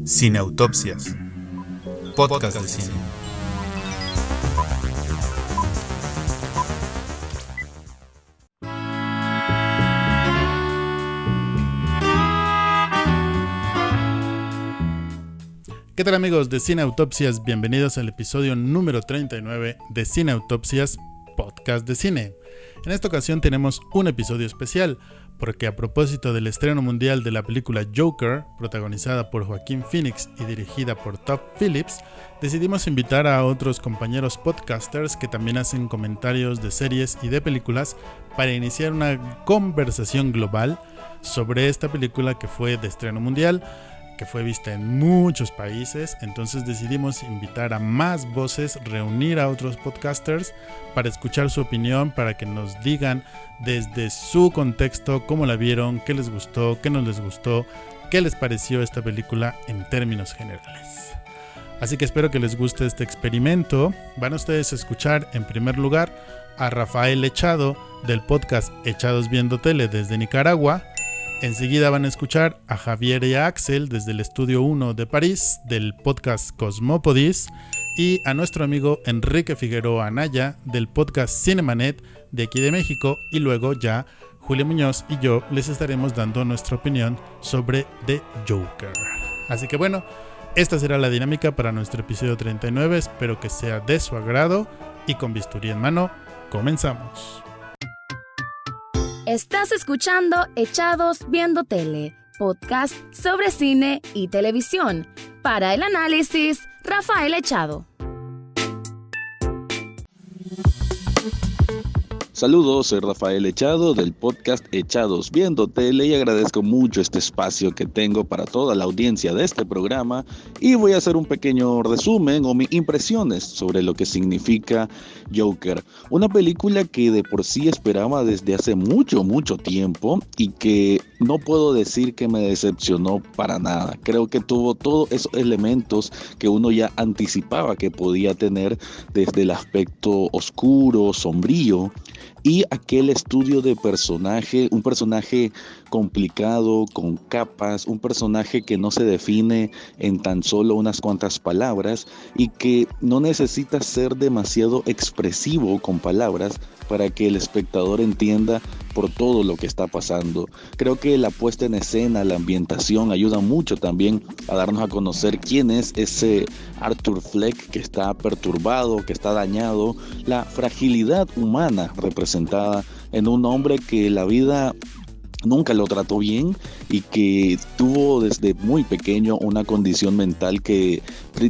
Cineautopsias, podcast de cine. ¿Qué tal, amigos de Cineautopsias? Bienvenidos al episodio número 39 de Cineautopsias, podcast de cine. En esta ocasión tenemos un episodio especial, porque a propósito del estreno mundial de la película Joker, protagonizada por Joaquín Phoenix y dirigida por Todd Phillips, decidimos invitar a otros compañeros podcasters que también hacen comentarios de series y de películas para iniciar una conversación global sobre esta película que fue de estreno mundial, que fue vista en muchos países. Entonces decidimos invitar a más voces, reunir a otros podcasters para escuchar su opinión, para que nos digan desde su contexto cómo la vieron, qué les gustó, qué no les gustó, qué les pareció esta película en términos generales. Así que espero que les guste este experimento. Van ustedes a escuchar en primer lugar a Rafael Echado del podcast Echados Viendo Tele desde Nicaragua. Enseguida van a escuchar a Javier y a Axel desde el Estudio 1 de París del podcast Cosmópodis y a nuestro amigo Enrique Figueroa Anaya del podcast Cinemanet de aquí de México, y luego ya Julio Muñoz y yo les estaremos dando nuestra opinión sobre The Joker. Así que bueno, esta será la dinámica para nuestro episodio 39, espero que sea de su agrado y con bisturí en mano, comenzamos. Estás escuchando Echados Viendo Tele, podcast sobre cine y televisión. Para el análisis, Rafael Echado. Saludos, soy Rafael Echado del podcast Echados Viendo Tele y agradezco mucho este espacio que tengo para toda la audiencia de este programa, y voy a hacer un pequeño resumen o mis impresiones sobre lo que significa Joker, una película que de por sí esperaba desde hace mucho tiempo y que no puedo decir que me decepcionó para nada. Creo que tuvo todos esos elementos que uno ya anticipaba que podía tener, desde el aspecto oscuro, sombrío, y aquel estudio de personaje, un personaje complicado, con capas, un personaje que no se define en tan solo unas cuantas palabras y que no necesita ser demasiado expresivo con palabras para que el espectador entienda por todo lo que está pasando. Creo que la puesta en escena, la ambientación ayuda mucho también a darnos a conocer quién es ese Arthur Fleck que está perturbado, que está dañado, la fragilidad humana representada en un hombre que la vida nunca lo trató bien y que tuvo desde muy pequeño una condición mental que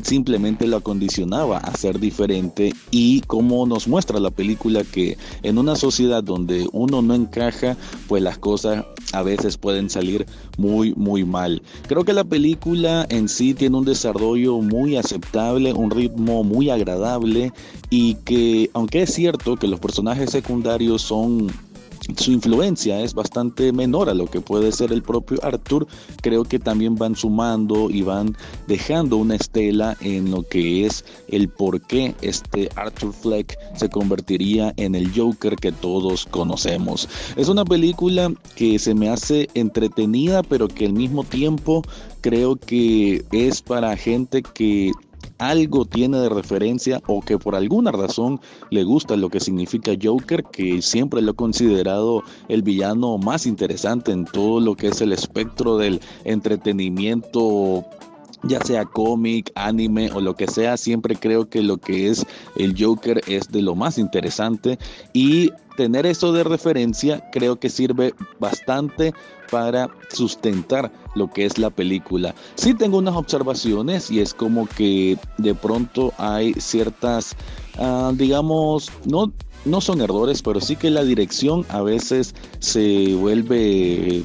simplemente lo acondicionaba a ser diferente, y como nos muestra la película que en una sociedad donde uno no encaja, pues las cosas a veces pueden salir muy mal. Creo que la película en sí tiene un desarrollo muy aceptable, un ritmo muy agradable, y que aunque es cierto que los personajes secundarios su influencia es bastante menor a lo que puede ser el propio Arthur, creo que también van sumando y van dejando una estela en lo que es el por qué este Arthur Fleck se convertiría en el Joker que todos conocemos. Es una película que se me hace entretenida, pero que al mismo tiempo creo que es para gente que algo tiene de referencia o que por alguna razón le gusta lo que significa Joker, que siempre lo he considerado el villano más interesante en todo lo que es el espectro del entretenimiento, ya sea cómic, anime o lo que sea. Siempre creo que lo que es el Joker es de lo más interesante, y tener eso de referencia creo que sirve bastante para sustentar lo que es la película. Sí tengo unas observaciones, y es como que de pronto hay ciertas, digamos, no son errores, pero sí que la dirección a veces se vuelve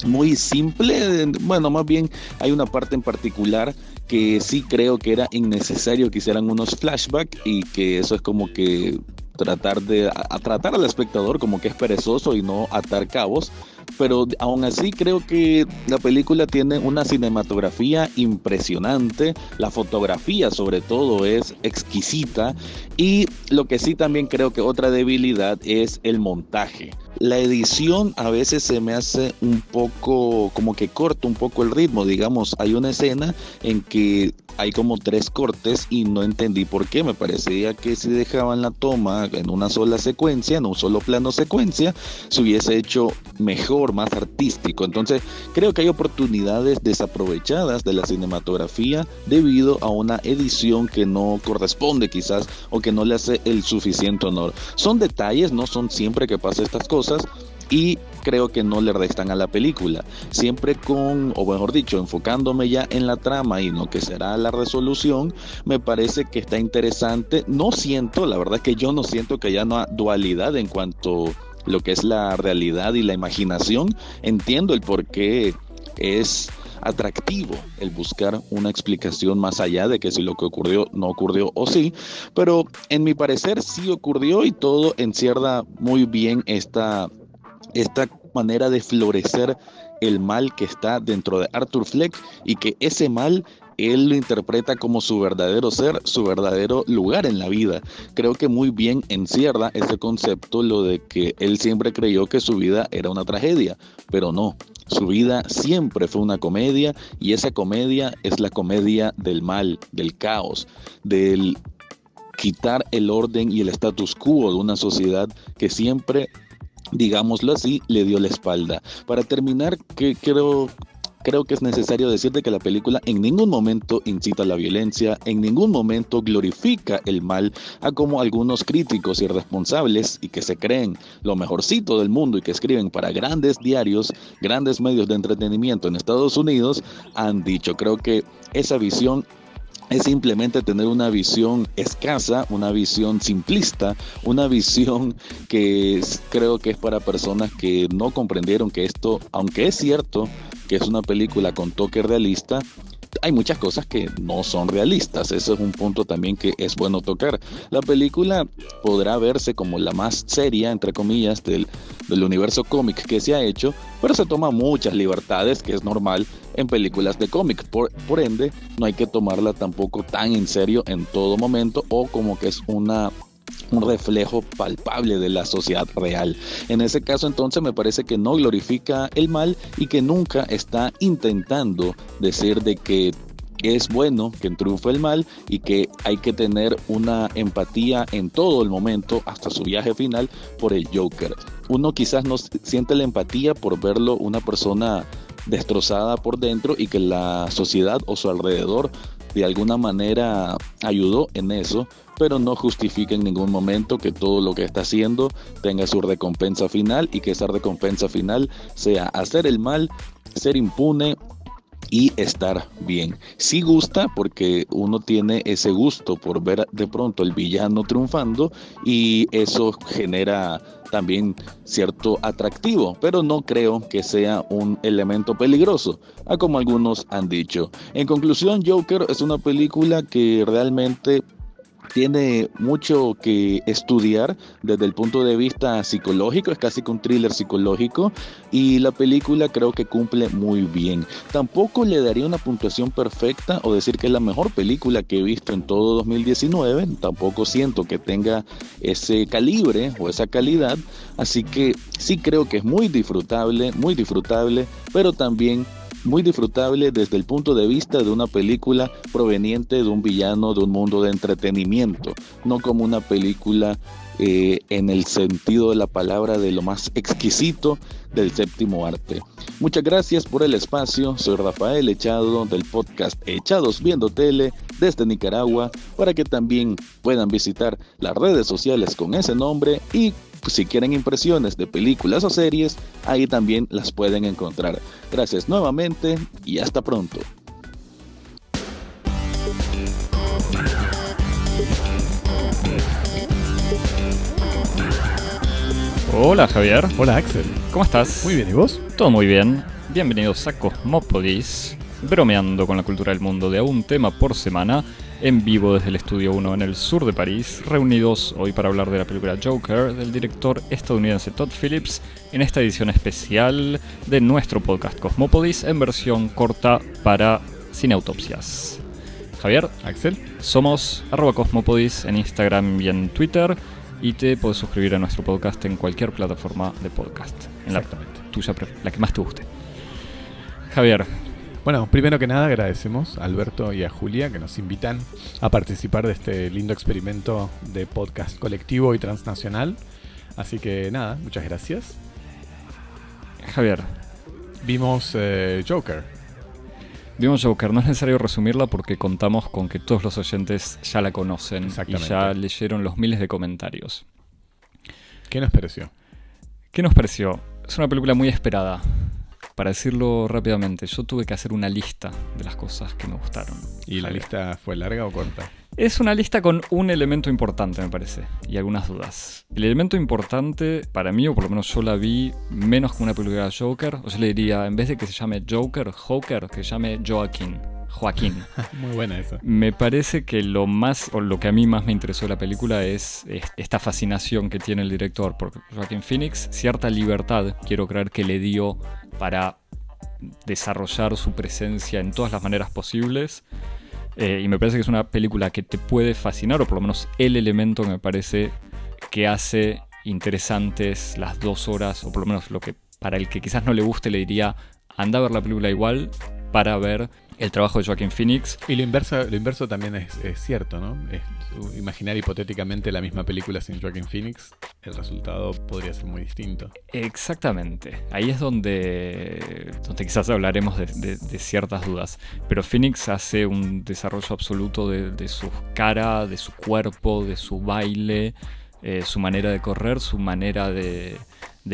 muy simple. Bueno, más bien hay una parte en particular que sí creo que era innecesario que hicieran unos flashbacks, y que eso es como que tratar al espectador como que es perezoso y no atar cabos, pero aún así creo que la película tiene una cinematografía impresionante, la fotografía sobre todo es exquisita, y lo que sí también creo que otra debilidad es el montaje. La edición a veces se me hace un poco, como que corta un poco el ritmo. Digamos, hay una escena en que hay como 3 cortes y no entendí por qué. Me parecía que si dejaban la toma en una sola secuencia, en un solo plano secuencia, se hubiese hecho mejor, más artístico. Entonces creo que hay oportunidades desaprovechadas de la cinematografía debido a una edición que no corresponde quizás, o que no le hace el suficiente honor. Son detalles, no son siempre que pasa estas cosas, y creo que no le restan a la película. Siempre o mejor dicho, enfocándome ya en la trama y en lo que será la resolución, me parece que está interesante. La verdad es que yo no siento que haya una dualidad en cuanto a lo que es la realidad y la imaginación. Entiendo el por qué es atractivo el buscar una explicación más allá de que si lo que ocurrió no ocurrió o sí, pero en mi parecer sí ocurrió, y todo encierra muy bien esta manera de florecer el mal que está dentro de Arthur Fleck, y que ese mal él lo interpreta como su verdadero ser, su verdadero lugar en la vida. Creo que muy bien encierra ese concepto, lo de que él siempre creyó que su vida era una tragedia, pero no. Su vida siempre fue una comedia, y esa comedia es la comedia del mal, del caos, del quitar el orden y el status quo de una sociedad que siempre, digámoslo así, le dio la espalda. Para terminar, creo que es necesario decirte que la película en ningún momento incita a la violencia, en ningún momento glorifica el mal, a como algunos críticos irresponsables y que se creen lo mejorcito del mundo y que escriben para grandes diarios, grandes medios de entretenimiento en Estados Unidos han dicho. Creo que esa visión es simplemente tener una visión escasa, una visión simplista, una visión que creo que es para personas que no comprendieron que esto, aunque es cierto que es una película con toque realista, hay muchas cosas que no son realistas. Ese es un punto también que es bueno tocar. La película podrá verse como la más seria, entre comillas, del universo cómic que se ha hecho, pero se toma muchas libertades, que es normal en películas de cómic. Por ende, no hay que tomarla tampoco tan en serio en todo momento, o como que es un reflejo palpable de la sociedad real. En ese caso, entonces, me parece que no glorifica el mal y que nunca está intentando decir de que es bueno que triunfe el mal y que hay que tener una empatía en todo el momento, hasta su viaje final, por el Joker. Uno quizás no siente la empatía por verlo una persona destrozada por dentro, y que la sociedad o su alrededor de alguna manera ayudó en eso, pero no justifica en ningún momento que todo lo que está haciendo tenga su recompensa final, y que esa recompensa final sea hacer el mal, ser impune y estar bien. Sí gusta, porque uno tiene ese gusto por ver de pronto el villano triunfando, y eso genera también cierto atractivo, pero no creo que sea un elemento peligroso, como algunos han dicho. En conclusión, Joker es una película que realmente tiene mucho que estudiar desde el punto de vista psicológico. Es casi que un thriller psicológico, y la película creo que cumple muy bien. Tampoco le daría una puntuación perfecta o decir que es la mejor película que he visto en todo 2019. Tampoco siento que tenga ese calibre o esa calidad, así que sí creo que es muy disfrutable, pero también muy disfrutable desde el punto de vista de una película proveniente de un villano de un mundo de entretenimiento, no como una película en el sentido de la palabra de lo más exquisito del séptimo arte. Muchas gracias por el espacio. Soy Rafael Echado, del podcast Echados Viendo Tele, desde Nicaragua, para que también puedan visitar las redes sociales con ese nombre, y si quieren impresiones de películas o series, ahí también las pueden encontrar. Gracias nuevamente y hasta pronto. Hola Javier. Hola Axel. ¿Cómo estás? Muy bien, ¿y vos? Todo muy bien. Bienvenidos a Cosmópolis, bromeando con la cultura del mundo de a un tema por semana, en vivo desde el Estudio 1 en el sur de París, reunidos hoy para hablar de la película Joker del director estadounidense Todd Phillips, en esta edición especial de nuestro podcast Cosmópolis en versión corta para Cineautopsias. Javier, Axel, somos @Cosmopodis en Instagram y en Twitter, y te puedes suscribir a nuestro podcast en cualquier plataforma de podcast, en la tuya, la que más te guste. Javier. Bueno, primero que nada agradecemos a Alberto y a Julia que nos invitan a participar de este lindo experimento de podcast colectivo y transnacional. Así que nada, muchas gracias. Javier. Vimos Joker. Vimos Joker, no es necesario resumirla porque contamos con que todos los oyentes ya la conocen y ya leyeron los miles de comentarios. ¿Qué nos pareció? ¿Qué nos pareció? Es una película muy esperada. Para decirlo rápidamente, yo tuve que hacer una lista de las cosas que me gustaron. ¿Y la lista fue larga o corta? Es una lista con un elemento importante, me parece, y algunas dudas. El elemento importante para mí, o por lo menos yo la vi menos que una película de Joker, o yo le diría, en vez de que se llame Joker, que se llame Joaquín. Muy buena esa. Me parece que lo que a mí más me interesó de la película es esta fascinación que tiene el director por Joaquin Phoenix, cierta libertad, quiero creer, que le dio para desarrollar su presencia en todas las maneras posibles. Y me parece que es una película que te puede fascinar, o por lo menos el elemento que me parece que hace interesantes las 2 horas, o por lo menos lo que para el que quizás no le guste le diría, anda a ver la película igual para ver el trabajo de Joaquin Phoenix. Y lo inverso también es cierto, ¿no? Imaginar hipotéticamente la misma película sin Joaquin Phoenix, el resultado podría ser muy distinto. Exactamente. Ahí es donde quizás hablaremos de ciertas dudas. Pero Phoenix hace un desarrollo absoluto de su cara, de su cuerpo, de su baile, su manera de correr, su manera de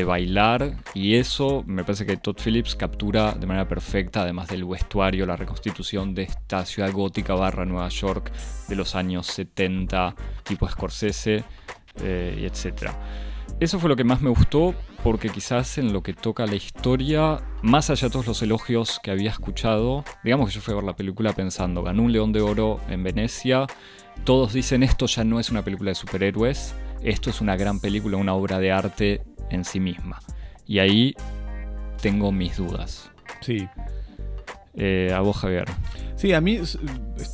bailar, y eso me parece que Todd Phillips captura de manera perfecta, además del vestuario, la reconstitución de esta ciudad gótica / Nueva York de los años 70, tipo Scorsese, y etc. Eso fue lo que más me gustó, porque quizás en lo que toca la historia, más allá de todos los elogios que había escuchado, digamos que yo fui a ver la película pensando, ganó un León de Oro en Venecia, todos dicen esto ya no es una película de superhéroes, esto es una gran película, una obra de arte en sí misma. Y ahí tengo mis dudas. Sí. A vos, Javier. Sí, a mí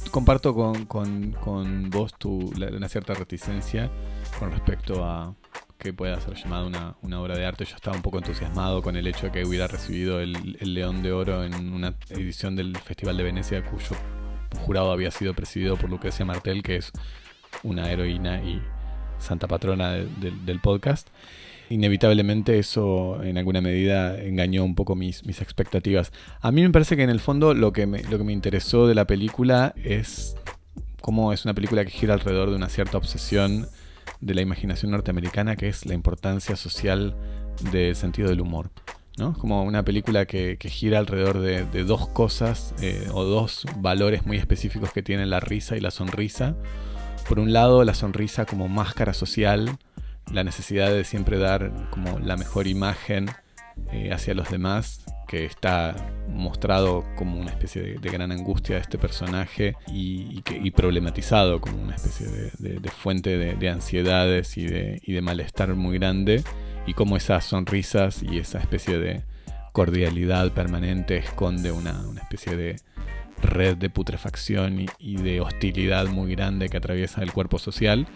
comparto con vos una cierta reticencia con respecto a que pueda ser llamada una obra de arte. Yo estaba un poco entusiasmado con el hecho de que hubiera recibido el León de Oro en una edición del Festival de Venecia, cuyo jurado había sido presidido por Lucrecia Martel, que es una heroína y santa patrona del podcast. Inevitablemente eso en alguna medida engañó un poco mis expectativas. A mí me parece que en el fondo lo que me interesó de la película es cómo es una película que gira alrededor de una cierta obsesión de la imaginación norteamericana, que es la importancia social del sentido del humor, ¿no? Como una película que gira alrededor de 2 cosas o 2 valores muy específicos que tienen la risa y la sonrisa. Por un lado, la sonrisa como máscara social, la necesidad de siempre dar como la mejor imagen hacia los demás, que está mostrado como una especie de gran angustia de este personaje y problematizado como una especie de fuente de ansiedades y de malestar muy grande, y cómo esas sonrisas y esa especie de cordialidad permanente esconde una especie de red de putrefacción y de hostilidad muy grande que atraviesa el cuerpo social.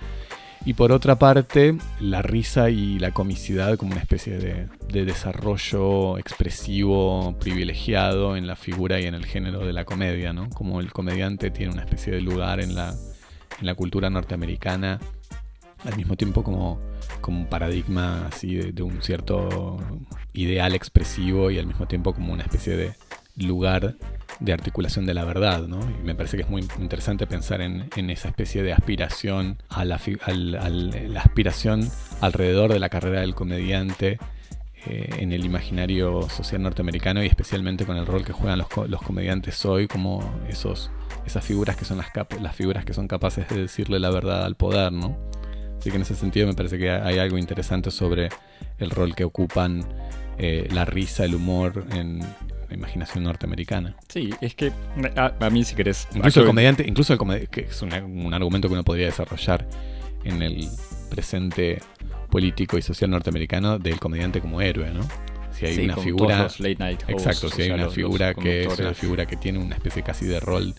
Y por otra parte, la risa y la comicidad como una especie de desarrollo expresivo privilegiado en la figura y en el género de la comedia, ¿no? Como el comediante tiene una especie de lugar en la cultura norteamericana, al mismo tiempo como un paradigma así de un cierto ideal expresivo, y al mismo tiempo como una especie de lugar de articulación de la verdad, ¿no? Y me parece que es muy interesante pensar en esa especie de aspiración la aspiración alrededor de la carrera del comediante en el imaginario social norteamericano, y especialmente con el rol que juegan los comediantes hoy, como esas figuras que son las figuras que son capaces de decirle la verdad al poder, ¿no? Así que en ese sentido me parece que hay algo interesante sobre el rol que ocupan la risa, el humor en imaginación norteamericana. Sí, es que a mí, si querés... Incluso el comediante, que es un argumento que uno podría desarrollar en el presente político y social norteamericano del comediante como héroe, ¿no? Si hay una figura... Late night hosts, exacto, si hay una figura que es una figura que tiene una especie casi de rol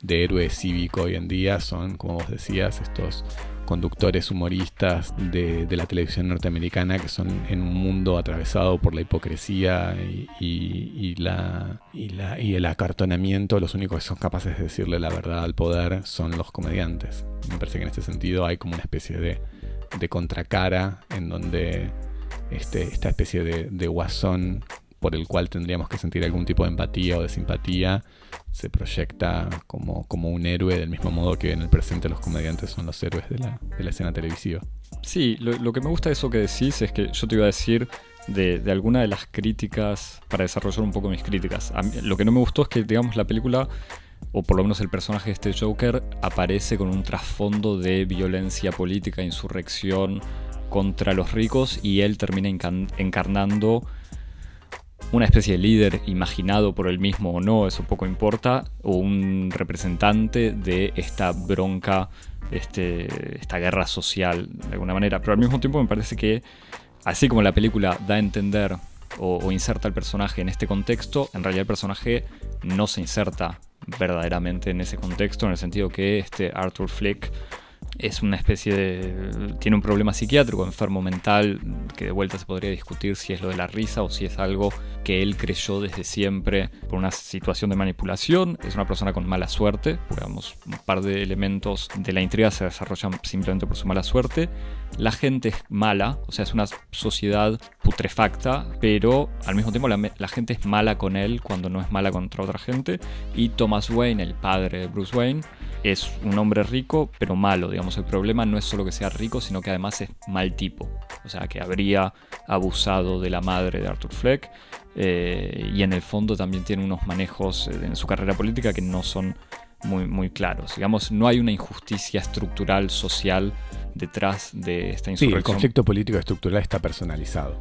de héroe cívico hoy en día, son, como vos decías, estos conductores humoristas de la televisión norteamericana, que son en un mundo atravesado por la hipocresía y el acartonamiento. Los únicos que son capaces de decirle la verdad al poder son los comediantes. Me parece que en este sentido hay como una especie de contracara en donde esta especie de guasón por el cual tendríamos que sentir algún tipo de empatía o de simpatía se proyecta como un héroe, del mismo modo que en el presente los comediantes son los héroes de la escena televisiva. Sí, lo que me gusta de eso que decís es que yo te iba a decir de alguna de las críticas, para desarrollar un poco mis críticas. A mí, lo que no me gustó es que, digamos, la película, o por lo menos el personaje de este Joker, aparece con un trasfondo de violencia política, insurrección contra los ricos, y él termina encarnando una especie de líder imaginado por él mismo o no, eso poco importa, o un representante de esta bronca, esta guerra social de alguna manera. Pero al mismo tiempo me parece que, así como la película da a entender o inserta al personaje en este contexto, en realidad el personaje no se inserta verdaderamente en ese contexto, en el sentido que Arthur Fleck es una especie de... tiene un problema psiquiátrico, enfermo mental, que de vuelta se podría discutir si es lo de la risa o si es algo que él creyó desde siempre por una situación de manipulación. Es una persona con mala suerte, digamos, un par de elementos de la intriga se desarrollan simplemente por su mala suerte. La gente es mala, o sea, es una sociedad putrefacta, pero al mismo tiempo la gente es mala con él cuando no es mala contra otra gente. Y Thomas Wayne, el padre de Bruce Wayne, es un hombre rico, pero malo, digamos. El problema no es solo que sea rico, sino que además es mal tipo. O sea, que habría abusado de la madre de Arthur Fleck. Y en el fondo también tiene unos manejos en su carrera política que no son muy, muy claros. Digamos, no hay una injusticia estructural, social, detrás de esta insurrección. Sí, el conflicto político estructural está personalizado.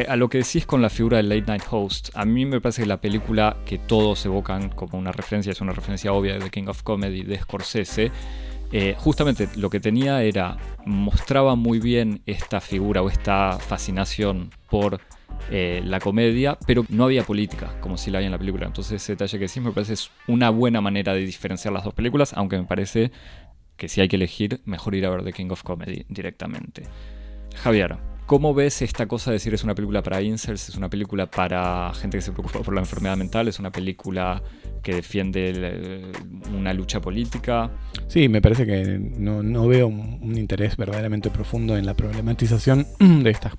A lo que decís con la figura del Late Night Host, a mí me parece que la película, que todos evocan como una referencia, es una referencia obvia de The King of Comedy de Scorsese, justamente lo que tenía mostraba muy bien esta figura o esta fascinación por la comedia, pero no había política, como si la hay en la película. Entonces ese detalle que decís me parece es una buena manera de diferenciar las dos películas, aunque me parece que si hay que elegir, mejor ir a ver The King of Comedy directamente. Javier, ¿cómo ves esta cosa de decir es una película para incels, es una película para gente que se preocupa por la enfermedad mental, es una película que defiende una lucha política? Sí, me parece que no veo un interés verdaderamente profundo en la problematización de estas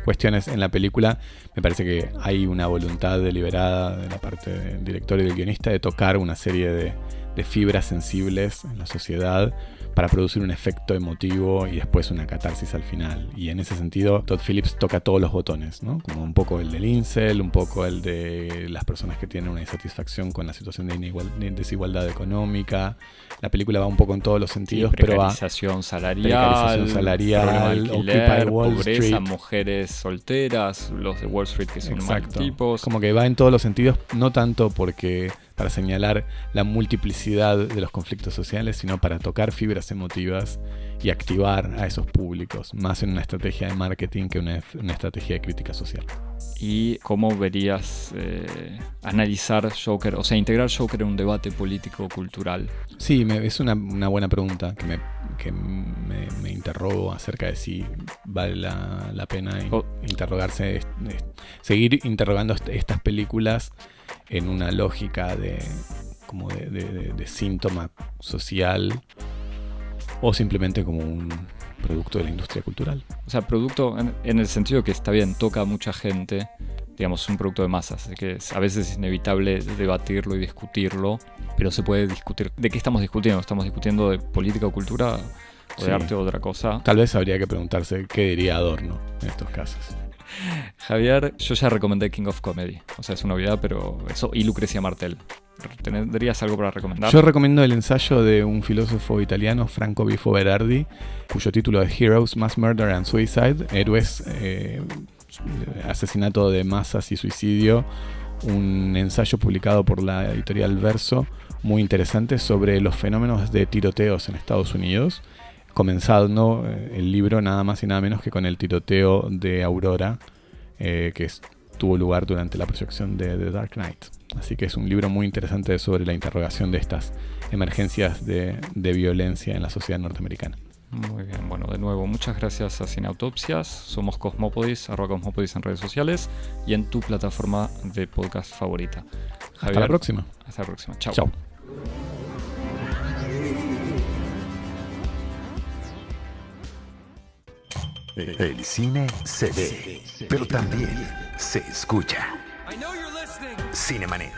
cuestiones en la película. Me parece que hay una voluntad deliberada de la parte del director y del guionista de tocar una serie de fibras sensibles en la sociedad para producir un efecto emotivo y después una catarsis al final. Y en ese sentido, Todd Phillips toca todos los botones, ¿no? Como un poco el del incel, un poco el de las personas que tienen una insatisfacción con la situación de desigualdad económica. La película va un poco en todos los sentidos, sí, precarización salarial, Occupy Wall pobreza, Street, mujeres solteras, los de Wall Street que son mal tipos. Como que va en todos los sentidos, no tanto porque para señalar la multiplicidad de los conflictos sociales, sino para tocar fibras emotivas y activar a esos públicos, más en una estrategia de marketing que una estrategia de crítica social. ¿Y cómo verías analizar Joker, o sea, integrar Joker en un debate político-cultural? Sí, es una buena pregunta que me interrogo acerca de si vale la pena interrogarse, seguir interrogando estas películas en una lógica de síntoma social o simplemente como un producto de la industria cultural. O sea, producto en el sentido que está bien, toca a mucha gente, digamos, un producto de masas, así que a veces es inevitable debatirlo y discutirlo, pero se puede discutir. ¿De qué estamos discutiendo? ¿Estamos discutiendo de política o cultura o de arte o otra cosa? Tal vez habría que preguntarse qué diría Adorno en estos casos. Javier, yo ya recomendé King of Comedy, o sea, es una obviedad, pero eso, y Lucrecia Martel. ¿Tendrías algo para recomendar? Yo recomiendo el ensayo de un filósofo italiano, Franco Bifo Berardi, cuyo título es Heroes, Mass Murder and Suicide, Héroes, Asesinato de Masas y Suicidio, un ensayo publicado por la editorial Verso, muy interesante, sobre los fenómenos de tiroteos en Estados Unidos, comenzando el libro nada más y nada menos que con el tiroteo de Aurora, que tuvo lugar durante la proyección de The Dark Knight. Así que es un libro muy interesante sobre la interrogación de estas emergencias de violencia en la sociedad norteamericana. Muy bien, bueno, de nuevo, muchas gracias a Cineautopsias. Somos Cosmópodis, @Cosmópodis en redes sociales y en tu plataforma de podcast favorita. Javier, Hasta la próxima. Hasta la próxima. Chao. Chao. El cine se ve, pero también se escucha. Cinemanet.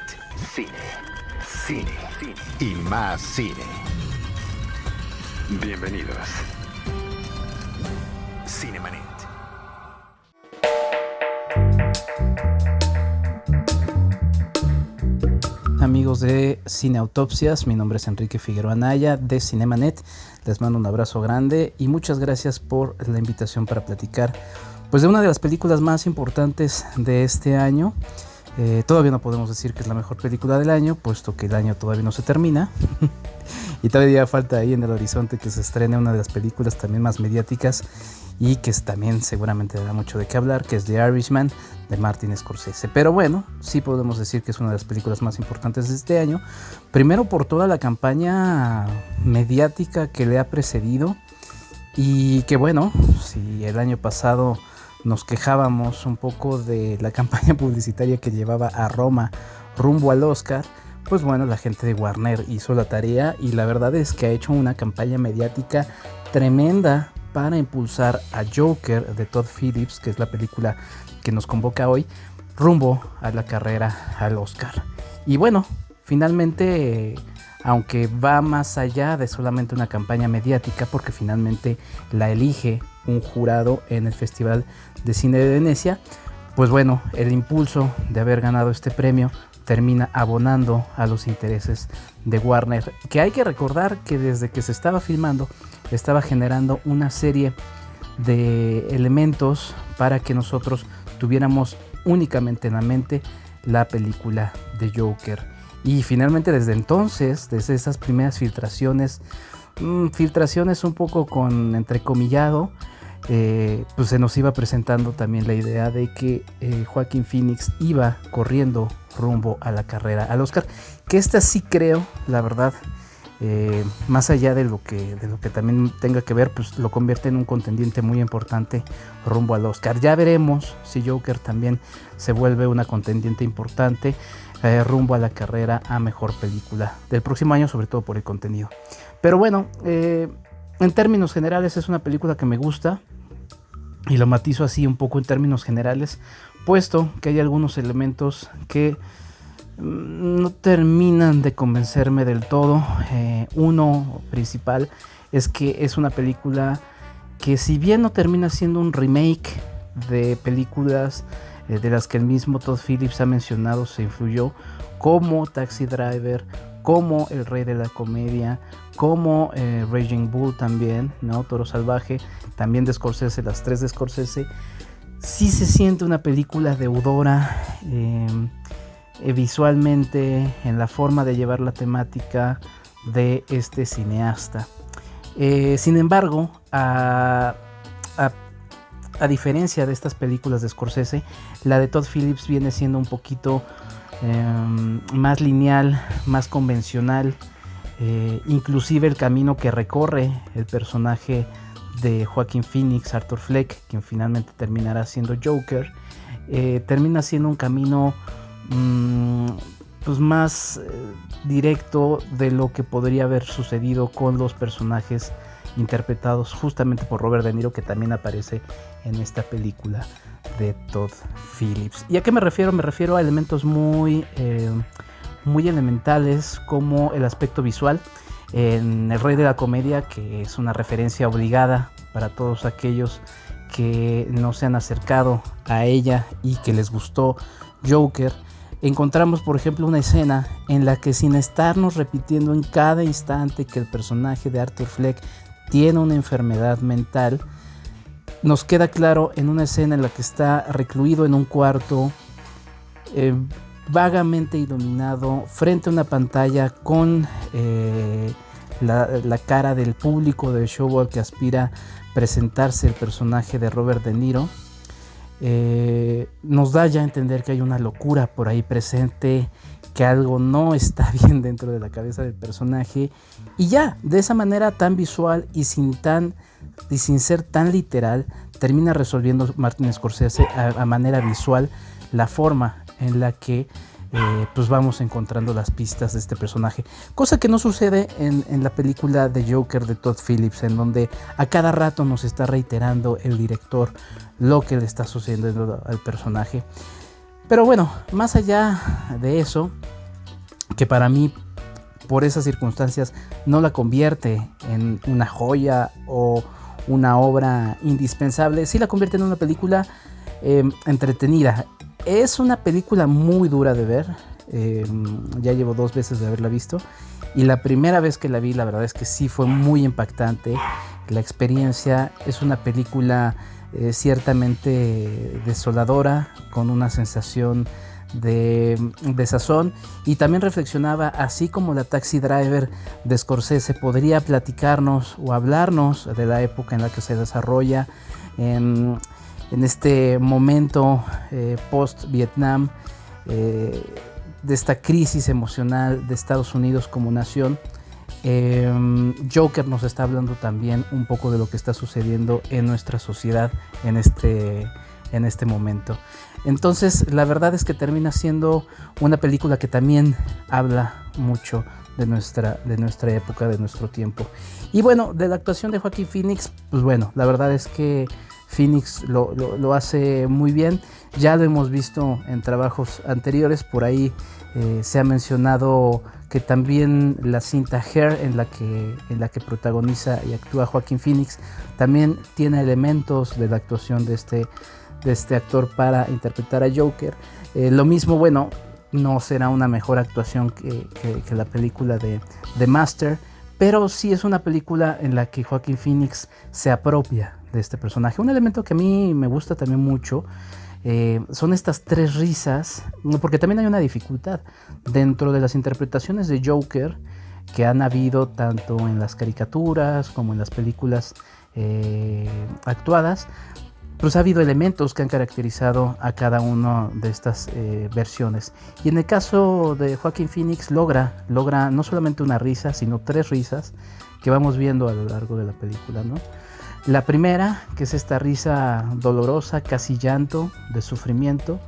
Cine, cine y más cine. Bienvenidos. Cinemanet. Amigos de Cineautopsias, mi nombre es Enrique Figueroa Anaya de Cinemanet. Les mando un abrazo grande y muchas gracias por la invitación para platicar pues de una de las películas más importantes de este año. Todavía no podemos decir que es la mejor película del año, puesto que el año todavía no se termina. Y todavía falta ahí en el horizonte que se estrene una de las películas también más mediáticas y que también seguramente dará mucho de qué hablar, que es The Irishman de Martin Scorsese. Pero bueno, sí podemos decir que es una de las películas más importantes de este año. Primero por toda la campaña mediática que le ha precedido y que bueno, si el año pasado nos quejábamos un poco de la campaña publicitaria que llevaba a Roma rumbo al Oscar, pues bueno, la gente de Warner hizo la tarea y la verdad es que ha hecho una campaña mediática tremenda para impulsar a Joker de Todd Phillips, que es la película que nos convoca hoy, rumbo a la carrera al Oscar. Y bueno, finalmente, aunque va más allá de solamente una campaña mediática, porque finalmente la elige un jurado en el Festival de Cine de Venecia, pues bueno, el impulso de haber ganado este premio termina abonando a los intereses de Warner, que hay que recordar que desde que se estaba filmando estaba generando una serie de elementos para que nosotros tuviéramos únicamente en la mente la película de Joker. Y finalmente desde entonces, desde esas primeras filtraciones un poco con entrecomillado, pues se nos iba presentando también la idea de que Joaquin Phoenix iba corriendo rumbo a la carrera al Oscar, que esta sí creo, la verdad, más allá de lo que también tenga que ver, pues lo convierte en un contendiente muy importante rumbo al Oscar. Ya veremos si Joker también se vuelve una contendiente importante rumbo a la carrera a mejor película del próximo año, sobre todo por el contenido. Pero bueno, en términos generales es una película que me gusta, y lo matizo así un poco en términos generales, puesto que hay algunos elementos que no terminan de convencerme del todo. Uno principal es que es una película que, si bien no termina siendo un remake de películas de las que el mismo Todd Phillips ha mencionado se influyó, como Taxi Driver, como El Rey de la Comedia, como Raging Bull también, ¿no? Toro Salvaje, también de Scorsese, las tres de Scorsese, sí se siente una película deudora visualmente, en la forma de llevar la temática de este cineasta. Sin embargo, a diferencia de estas películas de Scorsese, la de Todd Phillips viene siendo un poquito más lineal, más convencional. Inclusive el camino que recorre el personaje de Joaquin Phoenix, Arthur Fleck, quien finalmente terminará siendo Joker, termina siendo un camino pues más directo de lo que podría haber sucedido con los personajes interpretados justamente por Robert De Niro, que también aparece en esta película de Todd Phillips. ¿Y a qué me refiero? Me refiero a elementos muy elementales, como el aspecto visual. En El Rey de la Comedia, que es una referencia obligada para todos aquellos que no se han acercado a ella y que les gustó Joker, encontramos por ejemplo una escena en la que, sin estarnos repitiendo en cada instante que el personaje de Arthur Fleck tiene una enfermedad mental, nos queda claro en una escena en la que está recluido en un cuarto vagamente iluminado frente a una pantalla con la cara del público del show al que aspira presentarse el personaje de Robert De Niro. Nos da ya a entender que hay una locura por ahí presente, que algo no está bien dentro de la cabeza del personaje, y ya de esa manera tan visual y sin ser tan literal, termina resolviendo Martin Scorsese a manera visual la forma en la que pues vamos encontrando las pistas de este personaje, cosa que no sucede en la película de Joker de Todd Phillips, en donde a cada rato nos está reiterando el director lo que le está sucediendo al personaje. Pero bueno, más allá de eso, que para mí por esas circunstancias no la convierte en una joya o una obra indispensable, sí la convierte en una película entretenida. Es una película muy dura de ver, ya llevo 2 veces de haberla visto, y la primera vez que la vi, la verdad es que sí fue muy impactante la experiencia. Es una película ciertamente desoladora, con una sensación de desazón, y también reflexionaba, así como la Taxi Driver de Scorsese podría platicarnos o hablarnos de la época en la que se desarrolla, en este momento post-Vietnam, de esta crisis emocional de Estados Unidos como nación. Joker nos está hablando también un poco de lo que está sucediendo en nuestra sociedad en este momento. Entonces, la verdad es que termina siendo una película que también habla mucho de nuestra época, de nuestro tiempo. Y bueno, de la actuación de Joaquin Phoenix, pues bueno, la verdad es que Phoenix lo hace muy bien. Ya lo hemos visto en trabajos anteriores. Por ahí se ha mencionado que también la cinta Hair, en la que protagoniza y actúa Joaquin Phoenix, también tiene elementos de la actuación de este actor para interpretar a Joker. Lo mismo, bueno, no será una mejor actuación que la película de Master, pero sí es una película en la que Joaquin Phoenix se apropia de este personaje. Un elemento que a mí me gusta también mucho son estas 3 risas, porque también hay una dificultad dentro de las interpretaciones de Joker que han habido tanto en las caricaturas como en las películas actuadas. Pues ha habido elementos que han caracterizado a cada una de estas versiones, y en el caso de Joaquin Phoenix logra no solamente una risa, sino 3 risas que vamos viendo a lo largo de la película, ¿no? La primera, que es esta risa dolorosa, casi llanto, de sufrimiento.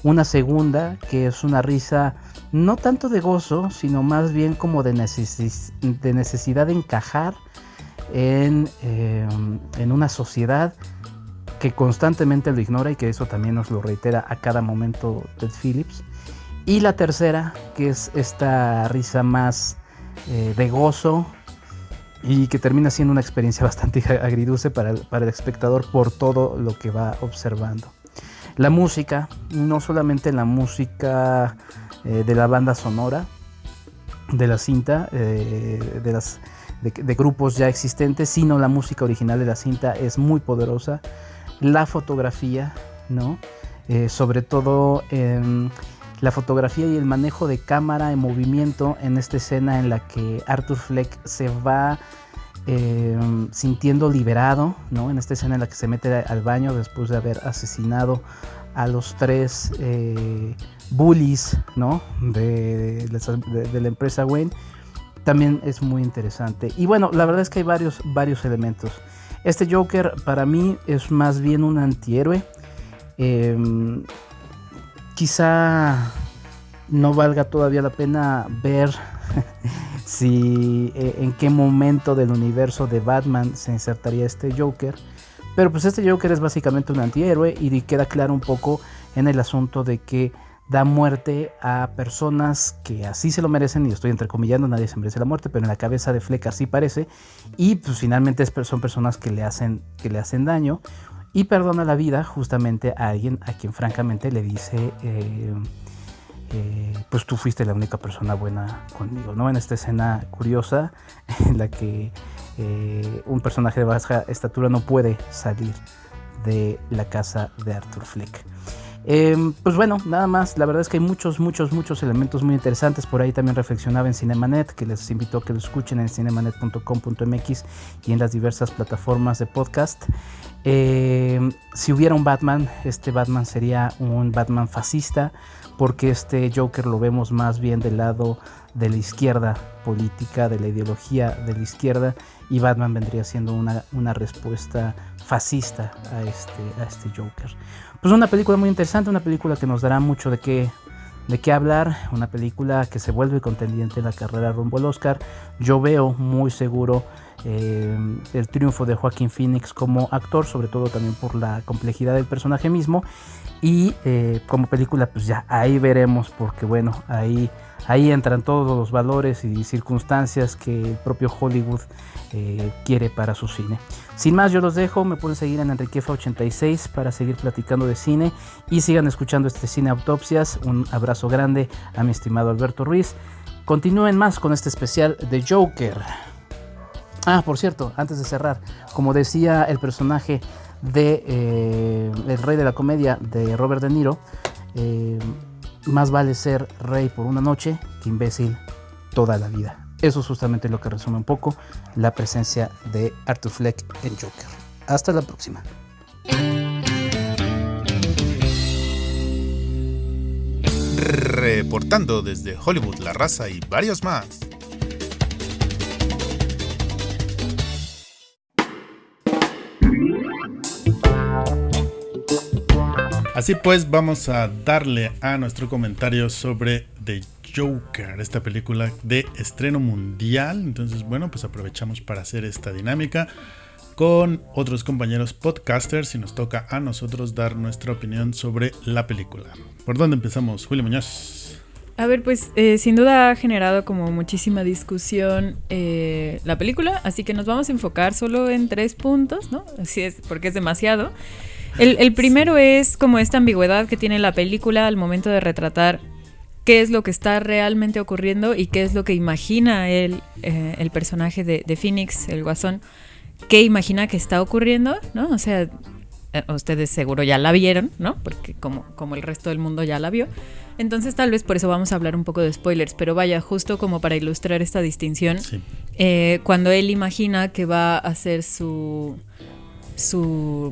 Una segunda, que es una risa no tanto de gozo, sino más bien como de necesidad de encajar en una sociedad que constantemente lo ignora, y que eso también nos lo reitera a cada momento Todd Phillips. Y la tercera, que es esta risa más de gozo, y que termina siendo una experiencia bastante agridulce para el espectador por todo lo que va observando. La música, no solamente la música de la banda sonora de la cinta, de grupos ya existentes, sino la música original de la cinta es muy poderosa. La fotografía, ¿no? Sobre todo la fotografía y el manejo de cámara en movimiento en esta escena en la que Arthur Fleck se va sintiendo liberado, ¿no? En esta escena en la que se mete al baño después de haber asesinado a los 3 bullies, ¿no? de la empresa Wayne, también es muy interesante. Y bueno, la verdad es que hay varios elementos. Este Joker para mí es más bien un antihéroe. Quizá no valga todavía la pena ver si en qué momento del universo de Batman se insertaría este Joker, pero pues este Joker es básicamente un antihéroe, y queda claro un poco en el asunto de que da muerte a personas que así se lo merecen, y estoy entrecomillando, nadie se merece la muerte, pero en la cabeza de Fleck así parece, y pues finalmente son personas que le hacen daño, y perdona la vida justamente a alguien a quien francamente le dice pues tú fuiste la única persona buena conmigo, ¿no? En esta escena curiosa en la que un personaje de baja estatura no puede salir de la casa de Arthur Fleck. Pues bueno, nada más, la verdad es que hay muchos elementos muy interesantes. Por ahí también reflexionaba en Cinemanet, que les invito a que lo escuchen en cinemanet.com.mx y en las diversas plataformas de podcast. Si hubiera un Batman, este Batman sería un Batman fascista, porque este Joker lo vemos más bien del lado de la izquierda política, de la ideología de la izquierda, y Batman vendría siendo una respuesta fascista a este Joker. Pues una película muy interesante, una película que nos dará mucho de qué hablar, una película que se vuelve contendiente en la carrera rumbo al Oscar. Yo veo muy seguro el triunfo de Joaquín Phoenix como actor, sobre todo también por la complejidad del personaje mismo, y como película pues ya ahí veremos, porque bueno, ahí entran todos los valores y circunstancias que el propio Hollywood quiere para su cine. Sin más, yo los dejo, me pueden seguir en Enriquefa86 para seguir platicando de cine, y sigan escuchando Cine Autopsias. Un abrazo grande a mi estimado Alberto Ruiz. Continúen más con este especial de Joker. Por cierto, antes de cerrar, como decía el personaje de El Rey de la Comedia de Robert De Niro, más vale ser rey por una noche que imbécil toda la vida. Eso es justamente lo que resume un poco la presencia de Arthur Fleck en Joker. Hasta la próxima. Reportando desde Hollywood, La Raza y varios más. Así pues, vamos a darle a nuestro comentario sobre The Joker, esta película de estreno mundial. Entonces, bueno, pues aprovechamos para hacer esta dinámica con otros compañeros podcasters y nos toca a nosotros dar nuestra opinión sobre la película. ¿Por dónde empezamos, Julio Muñoz? A ver, pues sin duda ha generado como muchísima discusión la película, así que nos vamos a enfocar solo en 3 puntos, ¿no? Así es, porque es demasiado. El primero es como esta ambigüedad que tiene la película al momento de retratar qué es lo que está realmente ocurriendo y qué es lo que imagina el personaje de Phoenix, el Guasón, qué imagina que está ocurriendo, ¿no? O sea, ustedes seguro ya la vieron, ¿no? Porque como el resto del mundo ya la vio. Entonces tal vez por eso vamos a hablar un poco de spoilers, pero vaya, justo como para ilustrar esta distinción, sí. Cuando él imagina que va a hacer su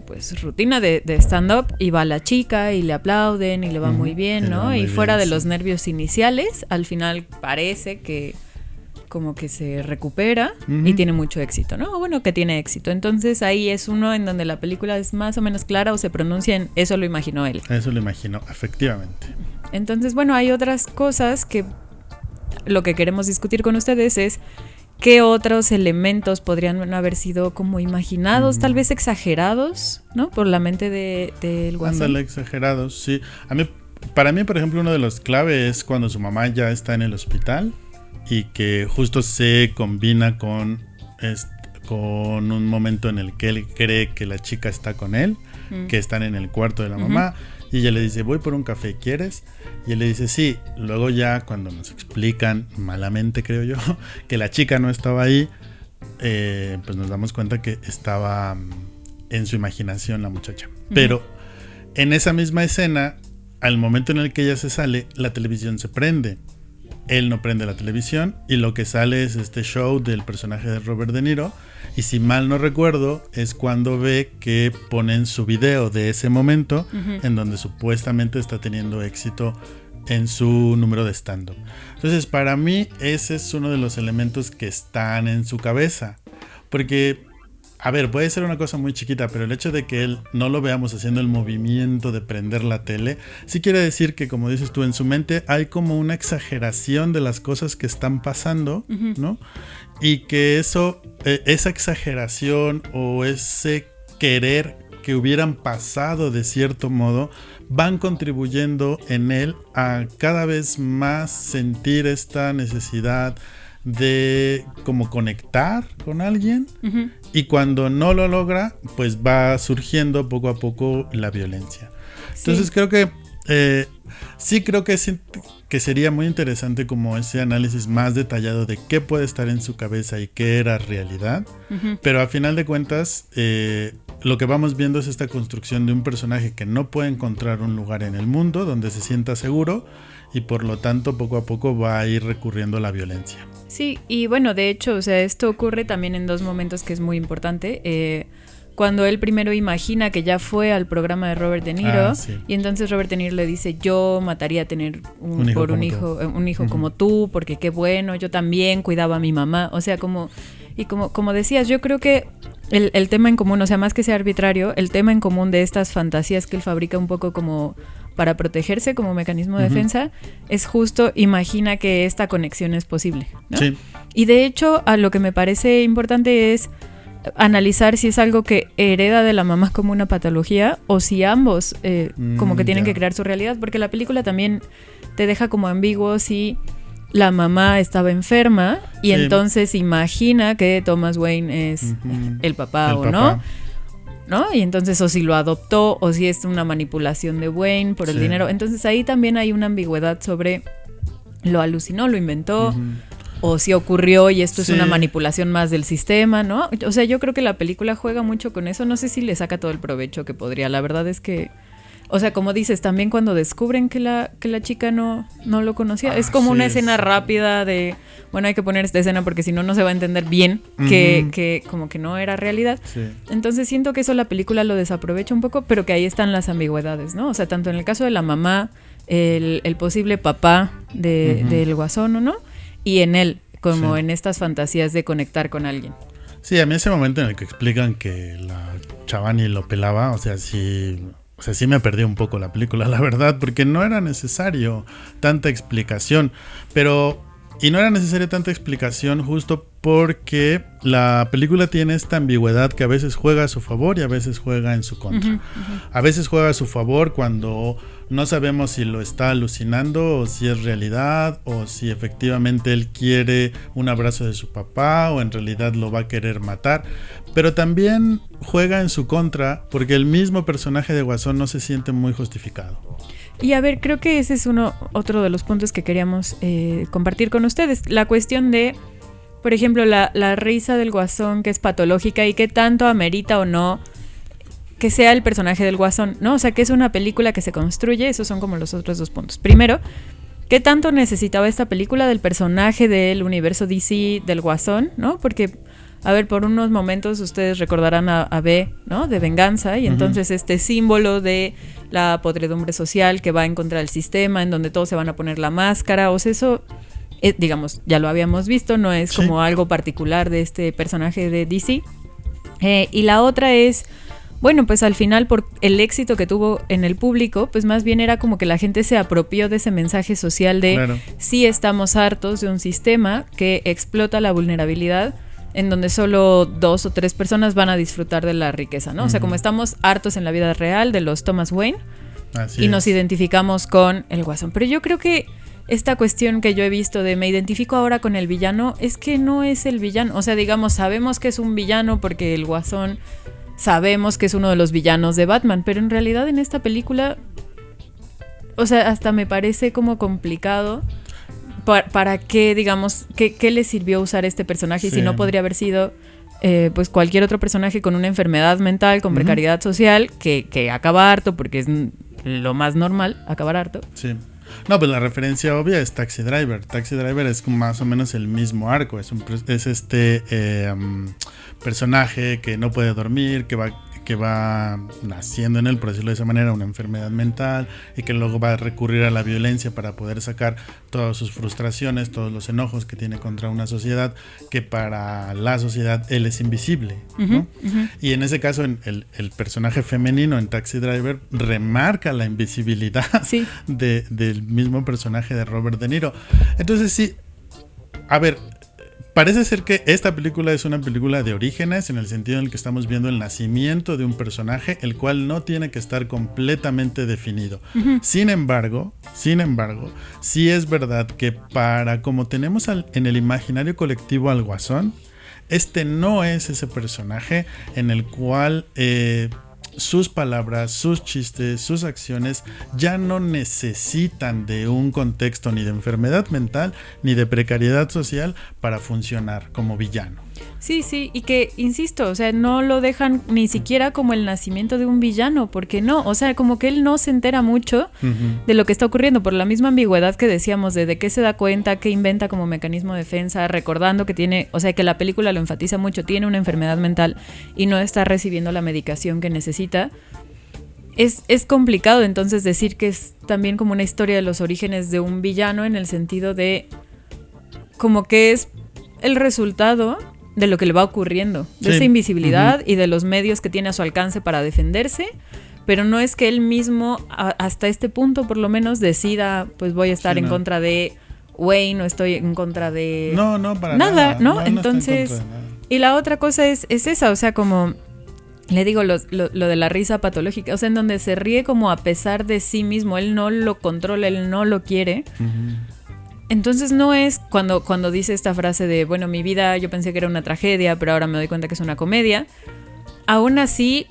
pues rutina de stand-up, y va la chica y le aplauden y le va muy bien, ¿no? Y fuera de los nervios iniciales, al final parece que como que se recupera y tiene mucho éxito, ¿no? O bueno, que tiene éxito. Entonces ahí es uno en donde la película es más o menos clara o se pronuncia en eso lo imaginó él. Eso lo imaginó, efectivamente. Entonces, bueno, hay otras cosas que lo que queremos discutir con ustedes es ¿qué otros elementos podrían haber sido como imaginados, tal vez exagerados, ¿no? Por la mente del Guasón. Ándale, exagerados, sí. Para mí, por ejemplo, uno de los clave es cuando su mamá ya está en el hospital y que justo se combina con un momento en el que él cree que la chica está con él, que están en el cuarto de la mamá. Y ella le dice, voy por un café, ¿quieres? Y él le dice, sí. Luego ya cuando nos explican, malamente creo yo, que la chica no estaba ahí, pues nos damos cuenta que estaba en su imaginación la muchacha. Pero en esa misma escena, al momento en el que ella se sale, la televisión se prende. Él no prende la televisión y lo que sale es este show del personaje de Robert De Niro. Y si mal no recuerdo, es cuando ve que ponen su video de ese momento en donde supuestamente está teniendo éxito en su número de stand-up. Entonces, para mí, ese es uno de los elementos que están en su cabeza. Porque, a ver, puede ser una cosa muy chiquita, pero el hecho de que él no lo veamos haciendo el movimiento de prender la tele, sí quiere decir que, como dices tú, en su mente hay como una exageración de las cosas que están pasando, ¿no? Y que esa exageración o ese querer que hubieran pasado de cierto modo, van contribuyendo en él a cada vez más sentir esta necesidad de como conectar con alguien, y cuando no lo logra, pues va surgiendo poco a poco la violencia. Entonces creo que sí creo que sería muy interesante como ese análisis más detallado de qué puede estar en su cabeza y qué era realidad, pero a final de cuentas lo que vamos viendo es esta construcción de un personaje que no puede encontrar un lugar en el mundo donde se sienta seguro y por lo tanto poco a poco va a ir recurriendo a la violencia. Sí, y bueno, de hecho, o sea, esto ocurre también en dos momentos que es muy importante. Cuando él primero imagina que ya fue al programa de Robert De Niro, sí. Y entonces Robert De Niro le dice, yo mataría a tener un hijo como tú, porque qué bueno, yo también cuidaba a mi mamá, o sea, como decías, yo creo que el tema en común, o sea, más que sea arbitrario, el tema en común de estas fantasías que él fabrica un poco como para protegerse como mecanismo de defensa, es justo, imagina que esta conexión es posible, ¿no? Sí. Y de hecho, a lo que me parece importante es analizar si es algo que hereda de la mamá como una patología o si ambos como que tienen que crear su realidad, porque la película también te deja como ambiguo si la mamá estaba enferma y entonces imagina que Thomas Wayne es el papá o no, y entonces o si lo adoptó o si es una manipulación de Wayne por el dinero, entonces ahí también hay una ambigüedad sobre lo alucinó, lo inventó, o si ocurrió y esto es una manipulación más del sistema, ¿no? O sea, yo creo que la película juega mucho con eso, no sé si le saca todo el provecho que podría, la verdad es que, o sea, como dices, también cuando descubren que la chica no lo conocía, es como una escena rápida de, bueno, hay que poner esta escena porque si no, no se va a entender bien que como que no era realidad. Sí. Entonces siento que eso la película lo desaprovecha un poco, pero que ahí están las ambigüedades, ¿no? O sea, tanto en el caso de la mamá, el posible papá del guasón, ¿o no? Y en él, como en estas fantasías de conectar con alguien. Sí, a mí ese momento en el que explican que la Chavani lo pelaba, o sea, sí me perdí un poco la película, la verdad, porque no era necesario tanta explicación, y no era necesaria tanta explicación justo porque la película tiene esta ambigüedad que a veces juega a su favor y a veces juega en su contra. A veces juega a su favor cuando no sabemos si lo está alucinando o si es realidad o si efectivamente él quiere un abrazo de su papá o en realidad lo va a querer matar. Pero también juega en su contra porque el mismo personaje de Guasón no se siente muy justificado. Y a ver, creo que ese es otro de los puntos que queríamos compartir con ustedes. La cuestión de, por ejemplo, la risa del Guasón que es patológica y qué tanto amerita o no que sea el personaje del Guasón, ¿no? O sea, que es una película que se construye, esos son como los otros dos puntos. Primero, ¿qué tanto necesitaba esta película del personaje del universo DC del Guasón, ¿no? Porque, a ver, por unos momentos ustedes recordarán a B, ¿no? De venganza, y entonces este símbolo de la podredumbre social que va en contra del sistema, en donde todos se van a poner la máscara, o sea, eso, digamos, ya lo habíamos visto, no es como algo particular de este personaje de DC. Y la otra es, bueno, pues al final por el éxito que tuvo en el público, pues más bien era como que la gente se apropió de ese mensaje social de sí estamos hartos de un sistema que explota la vulnerabilidad, en donde solo 2 o 3 personas van a disfrutar de la riqueza, ¿no? O sea, como estamos hartos en la vida real de los Thomas Wayne y nos identificamos con el Guasón. Pero yo creo que esta cuestión que yo he visto de me identifico ahora con el villano, es que no es el villano. O sea, digamos, sabemos que es un villano porque el Guasón sabemos que es uno de los villanos de Batman, pero en realidad en esta película, o sea, hasta me parece como complicado para qué, digamos, qué le sirvió usar este personaje, y si no podría haber sido pues cualquier otro personaje con una enfermedad mental, con precariedad social, que acaba harto, porque es lo más normal, acabar harto. Sí. No, pues la referencia obvia es Taxi Driver. Taxi Driver es más o menos el mismo arco. Es este personaje que no puede dormir, que va naciendo en él, por decirlo de esa manera, una enfermedad mental, y que luego va a recurrir a la violencia para poder sacar todas sus frustraciones, todos los enojos que tiene contra una sociedad que para la sociedad él es invisible, ¿no? Y en ese caso el personaje femenino en Taxi Driver remarca la invisibilidad del mismo personaje de Robert De Niro. Entonces sí, a ver, parece ser que esta película es una película de orígenes, en el sentido en el que estamos viendo el nacimiento de un personaje, el cual no tiene que estar completamente definido. Sin embargo, sí es verdad que para como tenemos en el imaginario colectivo al Guasón, este no es ese personaje en el cual sus palabras, sus chistes, sus acciones ya no necesitan de un contexto ni de enfermedad mental ni de precariedad social para funcionar como villano. Sí, y que, insisto, o sea, no lo dejan ni siquiera como el nacimiento de un villano, porque no, o sea, como que él no se entera mucho de lo que está ocurriendo, por la misma ambigüedad que decíamos de qué se da cuenta, qué inventa como mecanismo de defensa, recordando que tiene, o sea, que la película lo enfatiza mucho, tiene una enfermedad mental y no está recibiendo la medicación que necesita. Es complicado entonces decir que es también como una historia de los orígenes de un villano, en el sentido de como que es el resultado de lo que le va ocurriendo, de esa invisibilidad y de los medios que tiene a su alcance para defenderse, pero no es que él mismo hasta este punto por lo menos decida, pues voy a estar en contra de Wayne, o estoy en contra de para nada, ¿no? Entonces, y la otra cosa es esa, o sea, como le digo, lo de la risa patológica, o sea, en donde se ríe como a pesar de sí mismo, él no lo controla, él no lo quiere. Entonces no es cuando dice esta frase de, bueno, mi vida yo pensé que era una tragedia, pero ahora me doy cuenta que es una comedia. Aún así,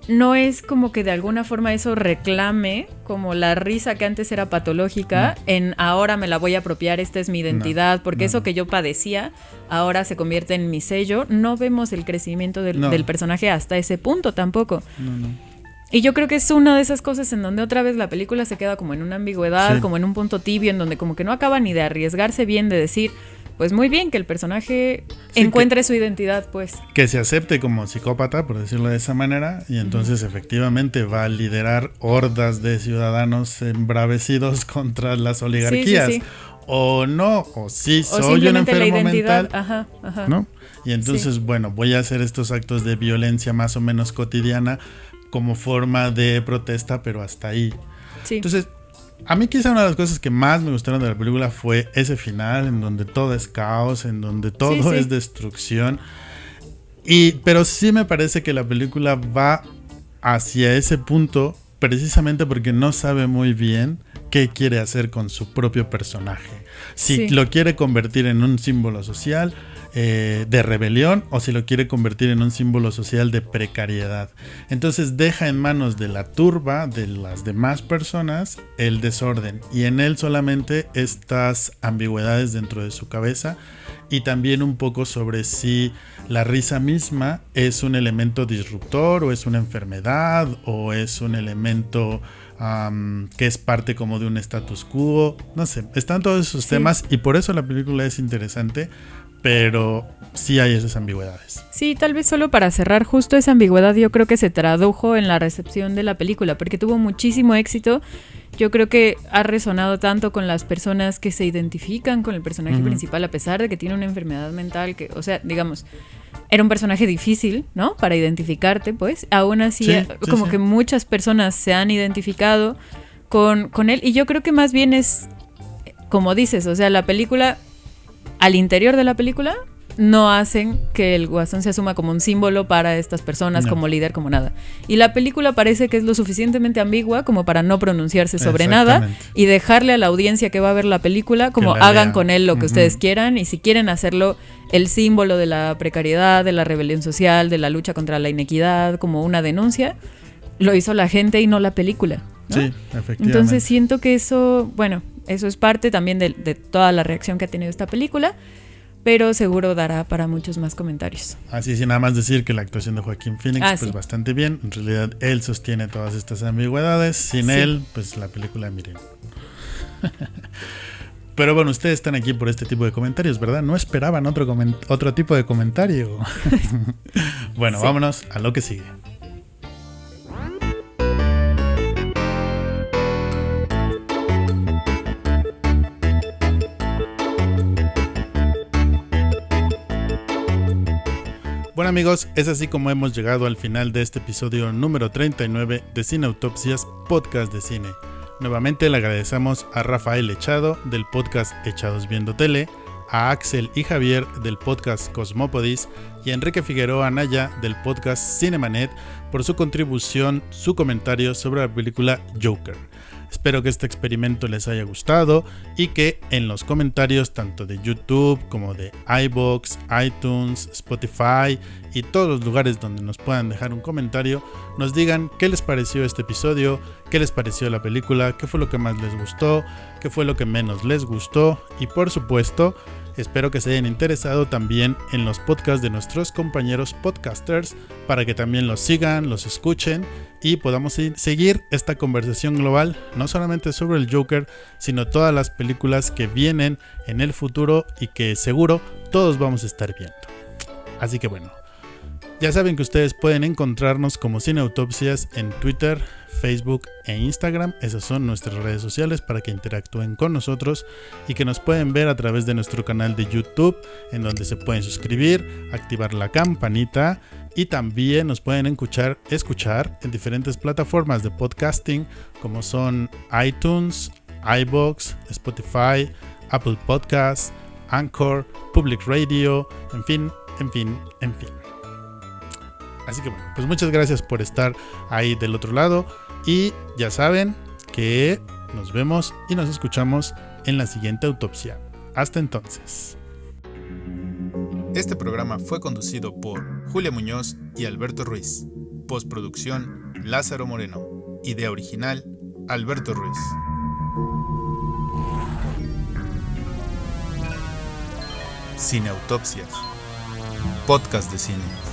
no es como que de alguna forma eso reclame como la risa que antes era patológica, en ahora me la voy a apropiar, esta es mi identidad, porque eso que yo padecía ahora se convierte en mi sello. No vemos el crecimiento del personaje hasta ese punto tampoco. Y yo creo que es una de esas cosas en donde otra vez la película se queda como en una ambigüedad, como en un punto tibio, en donde como que no acaba ni de arriesgarse bien, de decir, pues muy bien, que el personaje encuentre su identidad, pues. Que se acepte como psicópata, por decirlo de esa manera, y entonces efectivamente va a liderar hordas de ciudadanos embravecidos contra las oligarquías. O no, o sí, soy un enfermo mental, ¿no? Y entonces, bueno, voy a hacer estos actos de violencia más o menos cotidiana como forma de protesta, pero hasta ahí. Entonces, a mí quizá una de las cosas que más me gustaron de la película fue ese final, en donde todo es caos, en donde todo es destrucción. Pero sí me parece que la película va hacia ese punto precisamente porque no sabe muy bien qué quiere hacer con su propio personaje. Si lo quiere convertir en un símbolo social de rebelión, o si lo quiere convertir en un símbolo social de precariedad. Entonces deja en manos de la turba, de las demás personas, el desorden, y en él solamente estas ambigüedades dentro de su cabeza, y también un poco sobre si la risa misma es un elemento disruptor, o es una enfermedad, o es un elemento que es parte como de un status quo. No sé, están todos esos temas, y por eso la película es interesante, pero sí hay esas ambigüedades. Sí, tal vez solo para cerrar, justo esa ambigüedad yo creo que se tradujo en la recepción de la película, porque tuvo muchísimo éxito. Yo creo que ha resonado tanto con las personas que se identifican con el personaje principal, a pesar de que tiene una enfermedad mental, que, o sea, digamos, era un personaje difícil, ¿no? Para identificarte, pues. Aún así, que muchas personas se han identificado con él, y yo creo que más bien es, como dices, o sea, la película, al interior de la película, no hacen que el Guasón se asuma como un símbolo para estas personas, como líder, como nada. Y la película parece que es lo suficientemente ambigua como para no pronunciarse sobre nada y dejarle a la audiencia que va a ver la película como hagan con él lo que ustedes quieran, y si quieren hacerlo el símbolo de la precariedad, de la rebelión social, de la lucha contra la inequidad, como una denuncia, lo hizo la gente y no la película, ¿no? Sí, efectivamente. Entonces siento que eso, bueno, eso es parte también de toda la reacción que ha tenido esta película, pero seguro dará para muchos más comentarios. Así, sin nada más decir que la actuación de Joaquín Phoenix, pues bastante bien. En realidad, él sostiene todas estas ambigüedades. Sin él, pues la película, miren. Pero bueno, ustedes están aquí por este tipo de comentarios, ¿verdad? No esperaban otro tipo de comentario. Bueno, vámonos a lo que sigue. Bueno amigos, es así como hemos llegado al final de este episodio número 39 de Cine Autopsias, podcast de cine. Nuevamente le agradecemos a Rafael Echado del podcast Echados Viendo Tele, a Axel y Javier del podcast Cosmópodis y a Enrique Figueroa Anaya del podcast Cinemanet por su contribución, su comentario sobre la película Joker. Espero que este experimento les haya gustado y que en los comentarios tanto de YouTube como de iVoox, iTunes, Spotify y todos los lugares donde nos puedan dejar un comentario nos digan qué les pareció este episodio, qué les pareció la película, qué fue lo que más les gustó, qué fue lo que menos les gustó y por supuesto espero que se hayan interesado también en los podcasts de nuestros compañeros podcasters para que también los sigan, los escuchen y podamos seguir esta conversación global, no solamente sobre el Joker, sino todas las películas que vienen en el futuro y que seguro todos vamos a estar viendo. Así que bueno, ya saben que ustedes pueden encontrarnos como Cine Autopsias en Twitter, Facebook e Instagram. Esas son nuestras redes sociales para que interactúen con nosotros y que nos pueden ver a través de nuestro canal de YouTube, en donde se pueden suscribir, activar la campanita y también nos pueden escuchar en diferentes plataformas de podcasting como son iTunes, iVoox, Spotify, Apple Podcasts, Anchor, Public Radio, en fin. Así que bueno, pues muchas gracias por estar ahí del otro lado y ya saben que nos vemos y nos escuchamos en la siguiente autopsia. Hasta entonces. Este programa fue conducido por Julia Muñoz y Alberto Ruiz. Postproducción Lázaro Moreno. Idea original Alberto Ruiz. Cine Autopsias. Podcast de cine.